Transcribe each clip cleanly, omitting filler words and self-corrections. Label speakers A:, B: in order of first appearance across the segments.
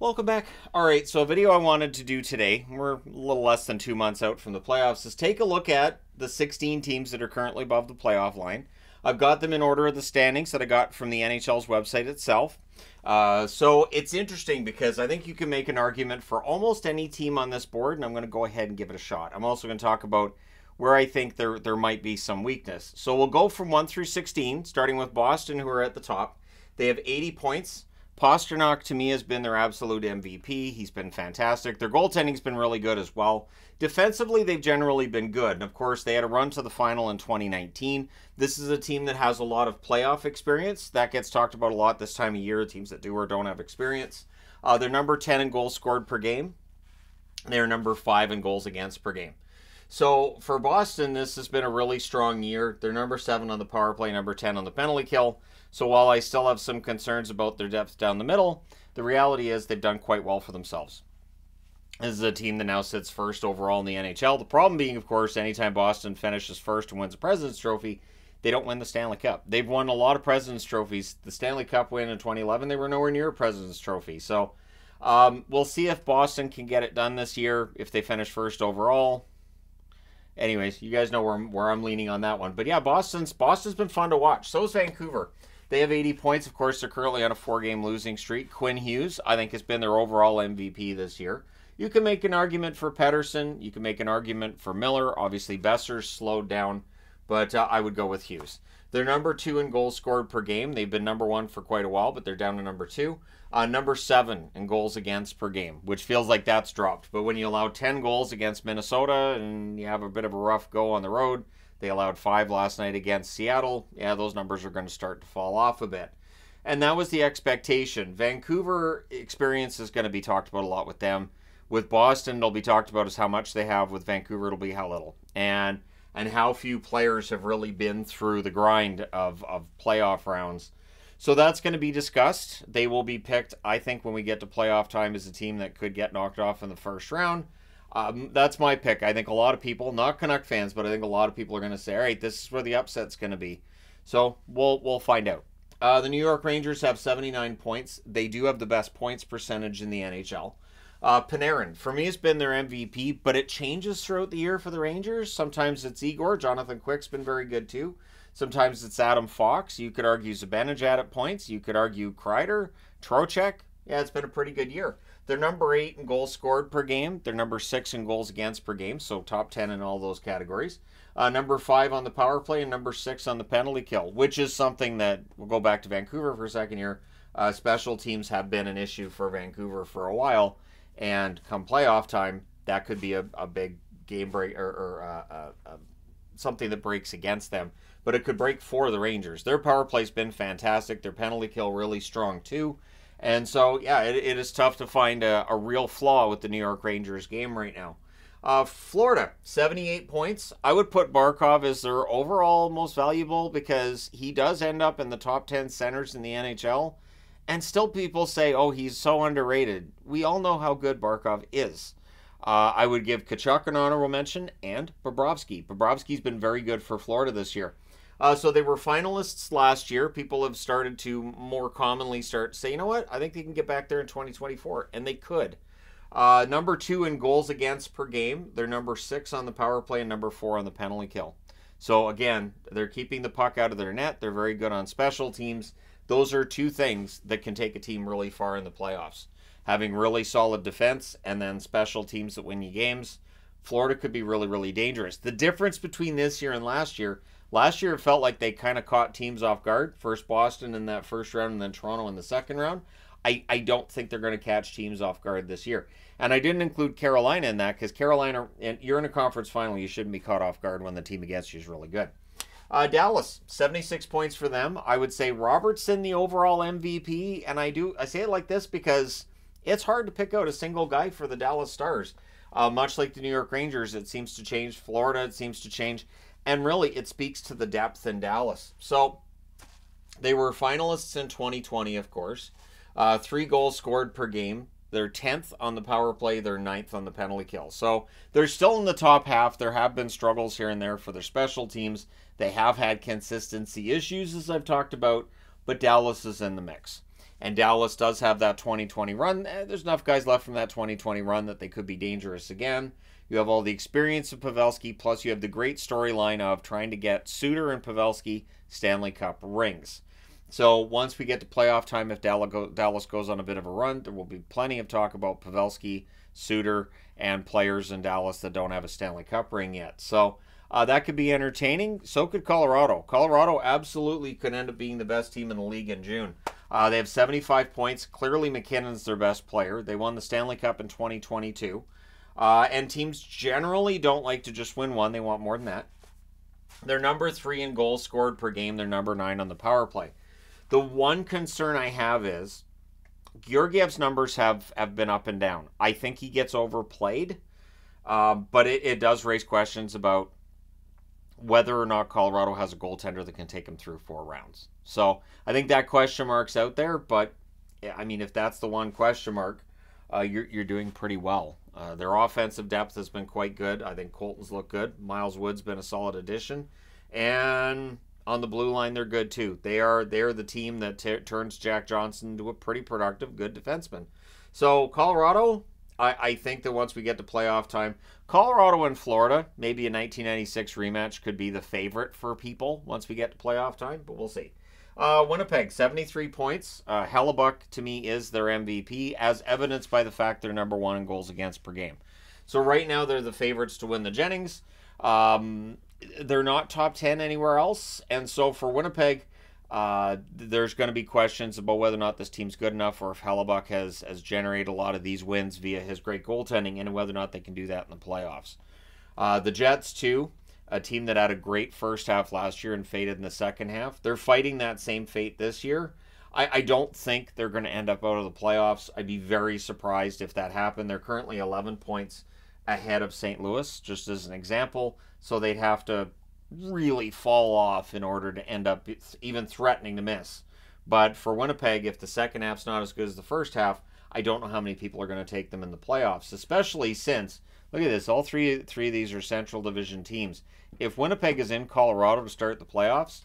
A: Welcome back. All right, so a video I wanted to do today, we're a little less than 2 months out from the playoffs, is take a look at the 16 teams that are currently above the playoff line. I've got them in order of the standings that I got from the NHL's website itself. So it's interesting because I think you can make an argument for almost any team on this board, and I'm going to go ahead and give it a shot. I'm also going to talk about where I think there might be some weakness. So we'll go from 1 through 16, starting with Boston, who are at the top. They have 80 points. Pastrnak, to me, has been their absolute MVP. He's been fantastic. Their goaltending's been really good as well. Defensively, they've generally been good. And, of course, they had a run to the final in 2019. This is a team that has a lot of playoff experience. That gets talked about a lot this time of year, teams that do or don't have experience. They're number 10 in goals scored per game. They're number 5 in goals against per game. So, for Boston, this has been a really strong year. They're number 7 on the power play, number 10 on the penalty kill. So while I still have some concerns about their depth down the middle, the reality is they've done quite well for themselves. This is a team that now sits first overall in the NHL. The problem being, of course, anytime Boston finishes first and wins a President's Trophy, they don't win the Stanley Cup. They've won a lot of President's Trophies. The Stanley Cup win in 2011, they were nowhere near a President's Trophy. So we'll see if Boston can get it done this year, if they finish first overall. Anyways, you guys know where I'm leaning on that one. But yeah, Boston's been fun to watch. So is Vancouver. They have 80 points. Of course, they're currently on a 4-game losing streak. Quinn Hughes, I think, has been their overall MVP this year. You can make an argument for Pettersson. You can make an argument for Miller. Obviously, Besser's slowed down, but I would go with Hughes. They're number 2 in goals scored per game. They've been number 1 for quite a while, but they're down to number 2. Number 7 in goals against per game, which feels like that's dropped. But when you allow 10 goals against Minnesota and you have a bit of a rough go on the road, they allowed 5 last night against Seattle. Yeah, those numbers are going to start to fall off a bit. And that was the expectation. Vancouver experience is going to be talked about a lot with them. With Boston, it'll be talked about as how much they have. With Vancouver, it'll be how little. And how few players have really been through the grind of playoff rounds. So that's going to be discussed. They will be picked, I think, when we get to playoff time, as a team that could get knocked off in the first round. That's my pick. I think a lot of people, not Canuck fans, but I think a lot of people are going to say, all right, this is where the upset's going to be. So we'll find out. The New York Rangers have 79 points. They do have the best points percentage in the NHL. Panarin, for me, has been their MVP, but it changes throughout the year for the Rangers. Sometimes it's Igor. Jonathan Quick's been very good too. Sometimes it's Adam Fox. You could argue Zibanejad at points. You could argue Kreider, Trocheck. Yeah, it's been a pretty good year. They're number 8 in goals scored per game. They're number 6 in goals against per game, so top 10 in all those categories. Number 5 on the power play and number 6 on the penalty kill, which is something that, we'll go back to Vancouver for a second here. Special teams have been an issue for Vancouver for a while, and come playoff time, that could be a big game break or something that breaks against them. But it could break for the Rangers. Their power play's been fantastic. Their penalty kill really strong too. And so, yeah, it is tough to find a real flaw with the New York Rangers game right now. Florida, 78 points. I would put Barkov as their overall most valuable because he does end up in the top 10 centers in the NHL. And still people say, oh, he's so underrated. We all know how good Barkov is. I would give Tkachuk an honorable mention and Bobrovsky. Bobrovsky's been very good for Florida this year. So they were finalists last year. People have started to more commonly start to say, you know what, I think they can get back there in 2024, and they could. Number 2 in goals against per game. They're number 6 on the power play and number 4 on the penalty kill. So again, they're keeping the puck out of their net. They're very good on special teams. Those are 2 things that can take a team really far in the playoffs. Having really solid defense and then special teams that win you games. Florida could be really, really dangerous. The difference between this year and last year it felt like they kind of caught teams off guard. First Boston in that first round and then Toronto in the second round. I don't think they're going to catch teams off guard this year. And I didn't include Carolina in that because Carolina, and you're in a conference final, you shouldn't be caught off guard when the team against you is really good. Dallas, 76 points for them. I would say Robertson the overall MVP, and I say it like this because it's hard to pick out a single guy for the Dallas Stars. Much like the New York Rangers, it seems to change. Florida, it seems to change. And really, it speaks to the depth in Dallas. So, they were finalists in 2020, of course. 3 goals scored per game. They're 10th on the power play. They're 9th on the penalty kill. So, they're still in the top half. There have been struggles here and there for their special teams. They have had consistency issues, as I've talked about. But Dallas is in the mix. and Dallas does have that 2020 run. There's enough guys left from that 2020 run that they could be dangerous again. You have all the experience of Pavelski, plus you have the great storyline of trying to get Suter and Pavelski Stanley Cup rings. So once we get to playoff time, if Dallas goes on a bit of a run, there will be plenty of talk about Pavelski, Suter, and players in Dallas that don't have a Stanley Cup ring yet. So that could be entertaining. So could Colorado. Colorado absolutely could end up being the best team in the league in June. They have 75 points. Clearly McKinnon's their best player. They won the Stanley Cup in 2022. And teams generally don't like to just win one. They want more than that. They're number 3 in goals scored per game. They're number 9 on the power play. The one concern I have is Georgiev's numbers have been up and down. I think he gets overplayed, but it does raise questions about whether or not Colorado has a goaltender that can take him through 4 rounds. So I think that question mark's out there, but I mean, if that's the one question mark, you're doing pretty well. Their offensive depth has been quite good. I think Colton's looked good. Miles Wood's been a solid addition, and on the blue line, they're good too. They are the team that turns Jack Johnson into a pretty productive, good defenseman. So Colorado, I think that once we get to playoff time, Colorado and Florida, maybe a 1996 rematch could be the favorite for people once we get to playoff time, but we'll see. Winnipeg, 73 points. Hellebuck, to me, is their MVP, as evidenced by the fact they're number 1 in goals against per game. So right now, they're the favorites to win the Jennings. They're not top 10 anywhere else, and so for Winnipeg, there's going to be questions about whether or not this team's good enough, or if Hellebuck has generated a lot of these wins via his great goaltending, and whether or not they can do that in the playoffs. The Jets, too, a team that had a great first half last year and faded in the second half. They're fighting that same fate this year. I don't think they're going to end up out of the playoffs. I'd be very surprised if that happened. They're currently 11 points ahead of St. Louis, just as an example. So they'd have to really fall off in order to end up even threatening to miss. But for Winnipeg, if the second half's not as good as the first half, I don't know how many people are going to take them in the playoffs, especially since, look at this, all three of these are Central Division teams. If Winnipeg is in Colorado to start the playoffs,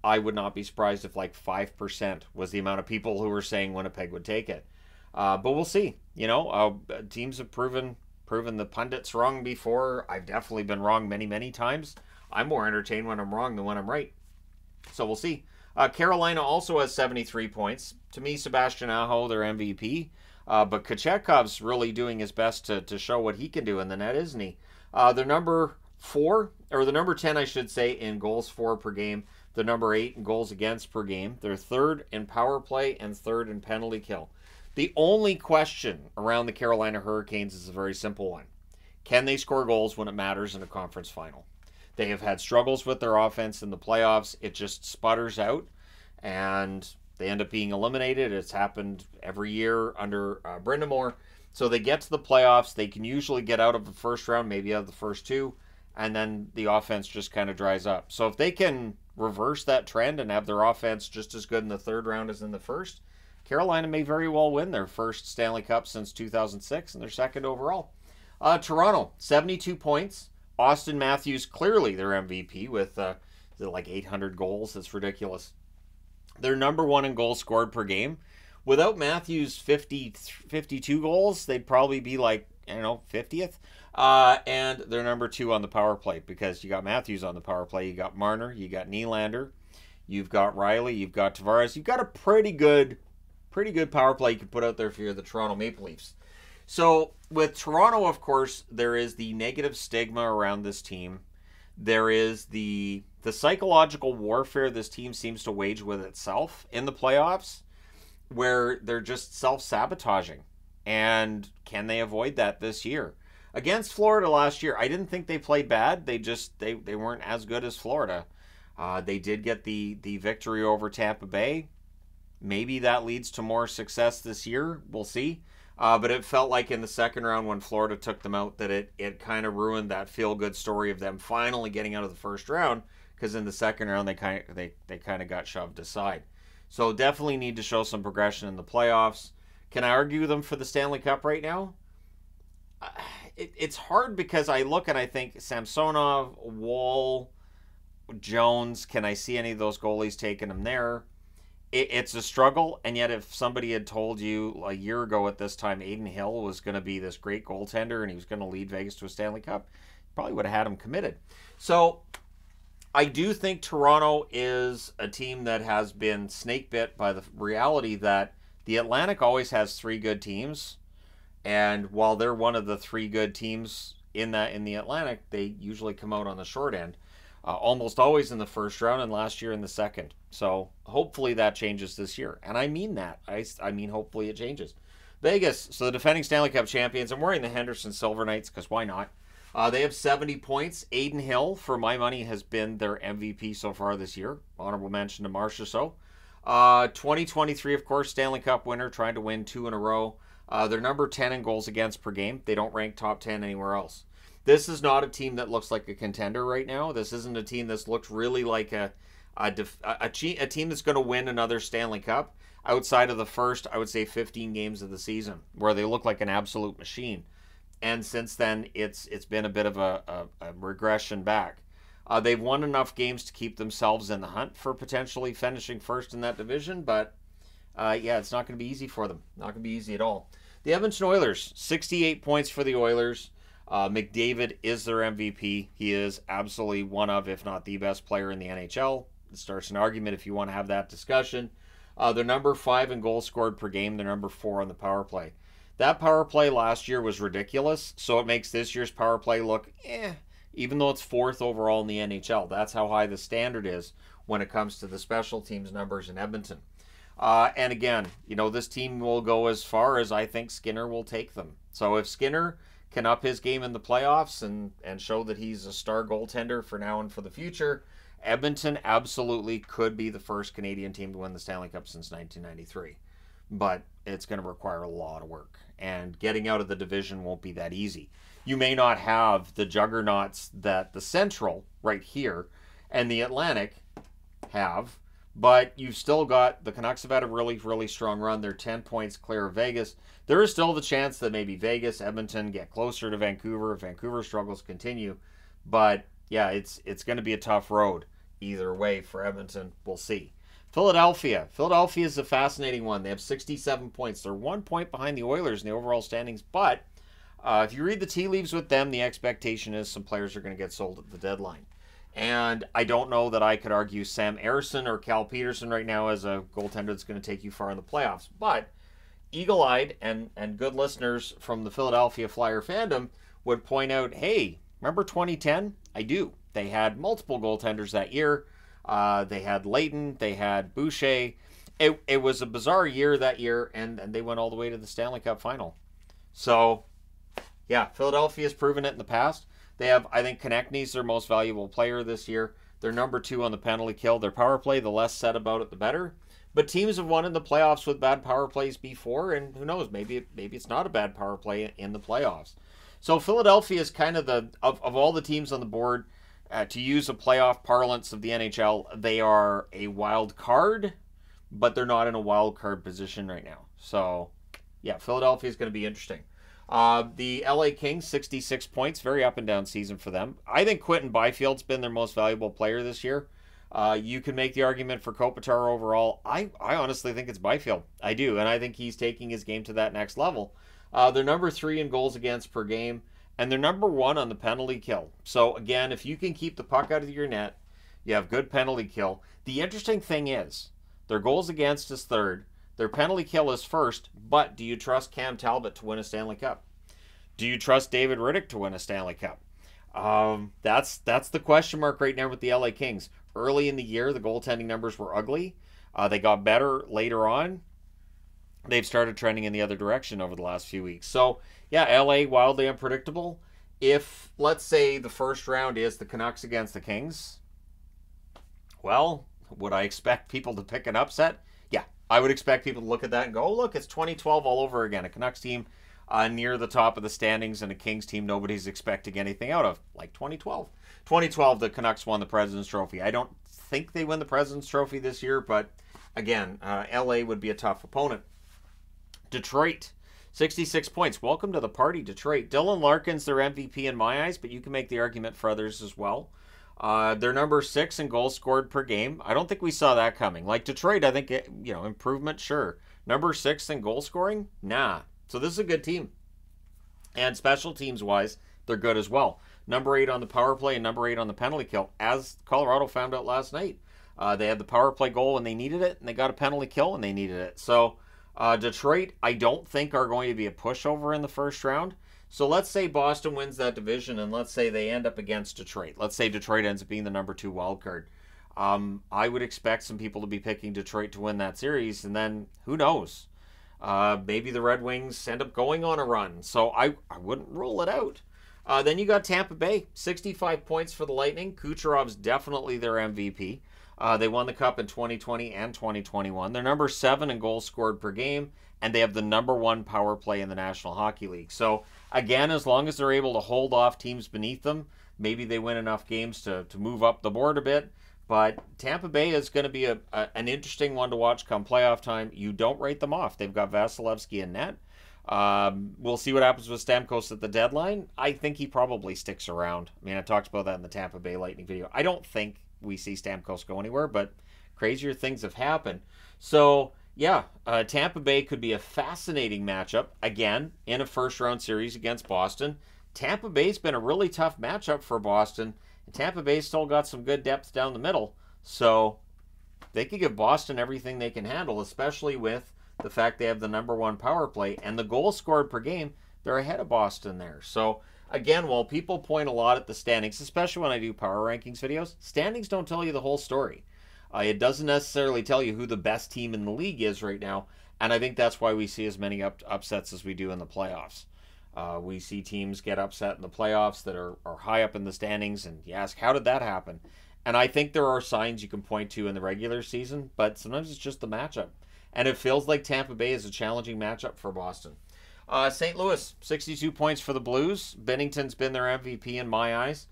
A: I would not be surprised if like 5% was the amount of people who were saying Winnipeg would take it. But we'll see. You know, teams have proven the pundits wrong before. I've definitely been wrong many, many times. I'm more entertained when I'm wrong than when I'm right. So we'll see. Carolina also has 73 points. To me, Sebastian Aho, their MVP. But Kochekov's really doing his best to show what he can do in the net, isn't he? They're number 4, or the number 10, I should say, in goals for per game. They're number 8 in goals against per game. They're 3rd in power play and 3rd in penalty kill. The only question around the Carolina Hurricanes is a very simple one. Can they score goals when it matters in a conference final? They have had struggles with their offense in the playoffs. It just sputters out, and they end up being eliminated. It's happened every year under Brindamore. So they get to the playoffs. They can usually get out of the first round, maybe out of the first 2, and then the offense just kind of dries up. So if they can reverse that trend and have their offense just as good in the 3rd round as in the first, Carolina may very well win their first Stanley Cup since 2006 and their 2nd overall. Toronto, 72 points. Austin Matthews, clearly their MVP with like 800 goals. That's ridiculous. They're number 1 in goals scored per game. Without Matthews' 52 goals, they'd probably be like, 50th. And they're number 2 on the power play because you got Matthews on the power play. You got Marner. You got Nylander. You've got Riley. You've got Tavares. You've got a pretty good power play you can put out there for the Toronto Maple Leafs. So with Toronto, of course, there is the negative stigma around this team. There is the psychological warfare this team seems to wage with itself in the playoffs, where they're just self-sabotaging. And can they avoid that this year? Against Florida last year, I didn't think they played bad. They weren't as good as Florida. They did get the victory over Tampa Bay. Maybe that leads to more success this year. We'll see. But it felt like in the 2nd round when Florida took them out that it kind of ruined that feel-good story of them finally getting out of the first round, because in the 2nd round they kind of got shoved aside. So definitely need to show some progression in the playoffs. Can I argue them for the Stanley Cup right now? It's hard because I look and I think Samsonov, Wall, Jones, can I see any of those goalies taking them there? it's a struggle, and yet if somebody had told you a year ago at this time Adin Hill was going to be this great goaltender and he was going to lead Vegas to a Stanley Cup, probably would have had him committed. So I do think Toronto is a team that has been snake bit by the reality that the Atlantic always has three good teams, and while they're one of the three good teams in the Atlantic, they usually come out on the short end. Almost always in the first round, and last year in the second. So hopefully that changes this year. And I mean that. I mean hopefully it changes. Vegas, so the defending Stanley Cup champions. I'm wearing the Henderson Silver Knights because why not? They have 70 points. Adin Hill, for my money, has been their MVP so far this year. Honorable mention to Marcia So. 2023, of course, Stanley Cup winner, trying to win 2 in a row. They're number 10 in goals against per game. They don't rank top 10 anywhere else. This is not a team that looks like a contender right now. This isn't a team that's looked really like a team that's going to win another Stanley Cup outside of the first, I would say, 15 games of the season, where they look like an absolute machine. And since then, it's been a bit of a regression back. They've won enough games to keep themselves in the hunt for potentially finishing first in that division, but yeah, it's not going to be easy for them. Not going to be easy at all. The Edmonton Oilers, 68 points for the Oilers. McDavid is their MVP. He is absolutely one of, if not the best player in the NHL. It starts an argument if you want to have that discussion. They're number 5 in goals scored per game. They're number 4 on the power play. That power play last year was ridiculous, so it makes this year's power play look even though it's 4th overall in the NHL. That's how high the standard is when it comes to the special teams numbers in Edmonton. And again, this team will go as far as I think Skinner will take them. So if Skinner can up his game in the playoffs and show that he's a star goaltender for now and for the future, Edmonton absolutely could be the first Canadian team to win the Stanley Cup since 1993. But it's going to require a lot of work, and getting out of the division won't be that easy. You may not have the juggernauts that the Central right here and the Atlantic have, but you've still got the Canucks have had a really, really strong run. They're 10 points clear of Vegas. There is still the chance that maybe Vegas, Edmonton get closer to Vancouver if Vancouver's struggles continue. But yeah, it's going to be a tough road either way for Edmonton. We'll see. Philadelphia. Philadelphia is a fascinating one. They have 67 points. They're 1 point behind the Oilers in the overall standings. But if you read the tea leaves with them, the expectation is some players are going to get sold at the deadline. And I don't know that I could argue Sam Ersson or Cal Peterson right now as a goaltender that's going to take you far in the playoffs. But eagle-eyed and good listeners from the Philadelphia Flyer fandom would point out, hey, remember 2010? I do. They had multiple goaltenders that year. They had Leighton. They had Boucher. It was a bizarre year that year, and they went all the way to the Stanley Cup final. So, yeah, Philadelphia's proven it in the past. They have, I think, Konechny's their most valuable player this year. They're number 2 on the penalty kill. Their power play, the less said about it, the better. But teams have won in the playoffs with bad power plays before, and who knows, maybe it's not a bad power play in the playoffs. So Philadelphia is kind of of all the teams on the board, to use a playoff parlance of the NHL, they are a wild card, but they're not in a wild card position right now. So, yeah, Philadelphia is going to be interesting. The LA Kings, 66 points, very up and down season for them. I think Quentin Byfield's been their most valuable player this year. You can make the argument for Kopitar overall. I honestly think it's Byfield. I do, and I think he's taking his game to that next level. They're number 3 in goals against per game, and they're number 1 on the penalty kill. So, again, if you can keep the puck out of your net, you have good penalty kill. The interesting thing is, their goals against is 3rd. Their penalty kill is 1st, but do you trust Cam Talbot to win a Stanley Cup? Do you trust David Rittich to win a Stanley Cup? That's the question mark right now with the LA Kings. Early in the year, the goaltending numbers were ugly. They got better later on. They've started trending in the other direction over the last few weeks. So, yeah, LA, wildly unpredictable. If, let's say, the first round is the Canucks against the Kings, well, would I expect people to pick an upset? Yeah, I would expect people to look at that and go, oh, look, it's 2012 all over again. A Canucks team near the top of the standings and a Kings team nobody's expecting anything out of, like 2012. 2012, the Canucks won the President's Trophy. I don't think they win the President's Trophy this year, but again, LA would be a tough opponent. Detroit, 66 points. Welcome to the party, Detroit. Dylan Larkin's their MVP in my eyes, but you can make the argument for others as well. They're number 6 in goals scored per game. I don't think we saw that coming. Like Detroit, I think, improvement, sure. Number 6 in goal scoring? Nah. So this is a good team. And special teams wise, they're good as well. Number 8 on the power play and number 8 on the penalty kill, as Colorado found out last night. They had the power play goal when they needed it, and they got a penalty kill when they needed it. So Detroit, I don't think are going to be a pushover in the first round. So let's say Boston wins that division, and let's say they end up against Detroit. Let's say Detroit ends up being the number 2 wild card. I would expect some people to be picking Detroit to win that series, and then who knows? Maybe the Red Wings end up going on a run. So I wouldn't rule it out. Then you got Tampa Bay, 65 points for the Lightning. Kucherov's definitely their MVP. They won the Cup in 2020 and 2021. They're number 7 in goals scored per game, and they have the number 1 power play in the National Hockey League. So, again, as long as they're able to hold off teams beneath them, maybe they win enough games to move up the board a bit. But Tampa Bay is going to be an interesting one to watch come playoff time. You don't write them off. They've got Vasilevsky in net. We'll see what happens with Stamkos at the deadline. I think he probably sticks around. I mean, I talked about that in the Tampa Bay Lightning video. I don't think we see Stamkos go anywhere, but crazier things have happened. So, yeah, Tampa Bay could be a fascinating matchup, again, in a first-round series against Boston. Tampa Bay's been a really tough matchup for Boston, and Tampa Bay's still got some good depth down the middle. So they could give Boston everything they can handle, especially with the fact they have the number 1 power play and the goals scored per game. They're ahead of Boston there. So, again, while people point a lot at the standings, especially when I do power rankings videos, standings don't tell you the whole story. It doesn't necessarily tell you who the best team in the league is right now, and I think that's why we see as many upsets as we do in the playoffs. We see teams get upset in the playoffs that are high up in the standings, and you ask, how did that happen? And I think there are signs you can point to in the regular season, but sometimes it's just the matchup. And it feels like Tampa Bay is a challenging matchup for Boston. St. Louis, 62 points for the Blues. Binnington's been their MVP in my eyes.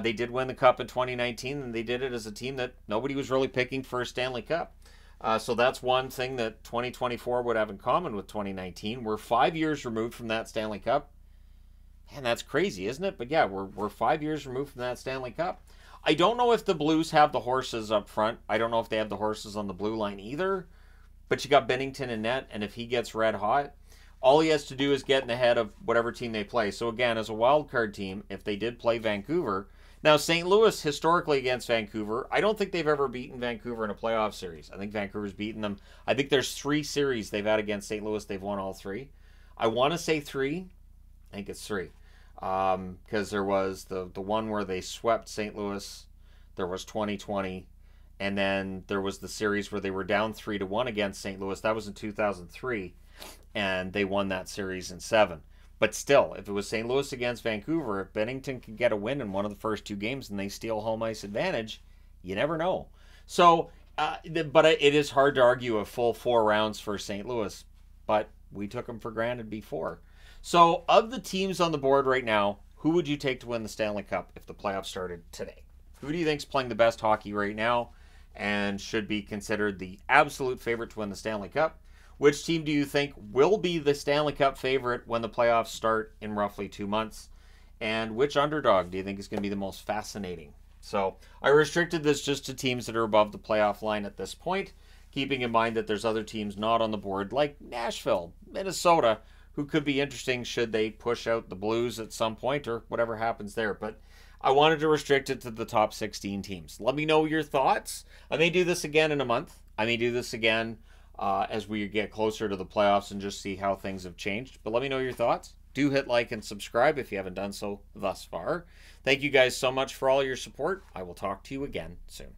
A: They did win the Cup in 2019, and they did it as a team that nobody was really picking for a Stanley Cup. So that's one thing that 2024 would have in common with 2019. We're 5 years removed from that Stanley Cup. Man, that's crazy, isn't it? But yeah, we're 5 years removed from that Stanley Cup. I don't know if the Blues have the horses up front. I don't know if they have the horses on the blue line either. But you got Binnington in net, and if he gets red hot, all he has to do is get in the head of whatever team they play. So again, as a wild card team, if they did play Vancouver, now St. Louis historically against Vancouver, I don't think they've ever beaten Vancouver in a playoff series. I think Vancouver's beaten them. I think there's 3 series they've had against St. Louis. They've won all 3. I want to say 3. I think it's 3. Because there was the one where they swept St. Louis. There was 2020. And then there was the series where they were down 3-1 against St. Louis. That was in 2003. And they won that series in 7. But still, if it was St. Louis against Vancouver, if Binnington can get a win in one of the first 2 games and they steal home ice advantage, you never know. So, but it is hard to argue a full 4 rounds for St. Louis. But we took them for granted before. So, of the teams on the board right now, who would you take to win the Stanley Cup if the playoffs started today? Who do you think is playing the best hockey right now and should be considered the absolute favorite to win the Stanley Cup? Which team do you think will be the Stanley Cup favorite when the playoffs start in roughly 2 months? And which underdog do you think is going to be the most fascinating? So I restricted this just to teams that are above the playoff line at this point, keeping in mind that there's other teams not on the board like Nashville, Minnesota, who could be interesting should they push out the Blues at some point or whatever happens there. But I wanted to restrict it to the top 16 teams. Let me know your thoughts. I may do this again in a month. I may do this again as we get closer to the playoffs and just see how things have changed. But let me know your thoughts. Do hit like and subscribe if you haven't done so thus far. Thank you guys so much for all your support. I will talk to you again soon.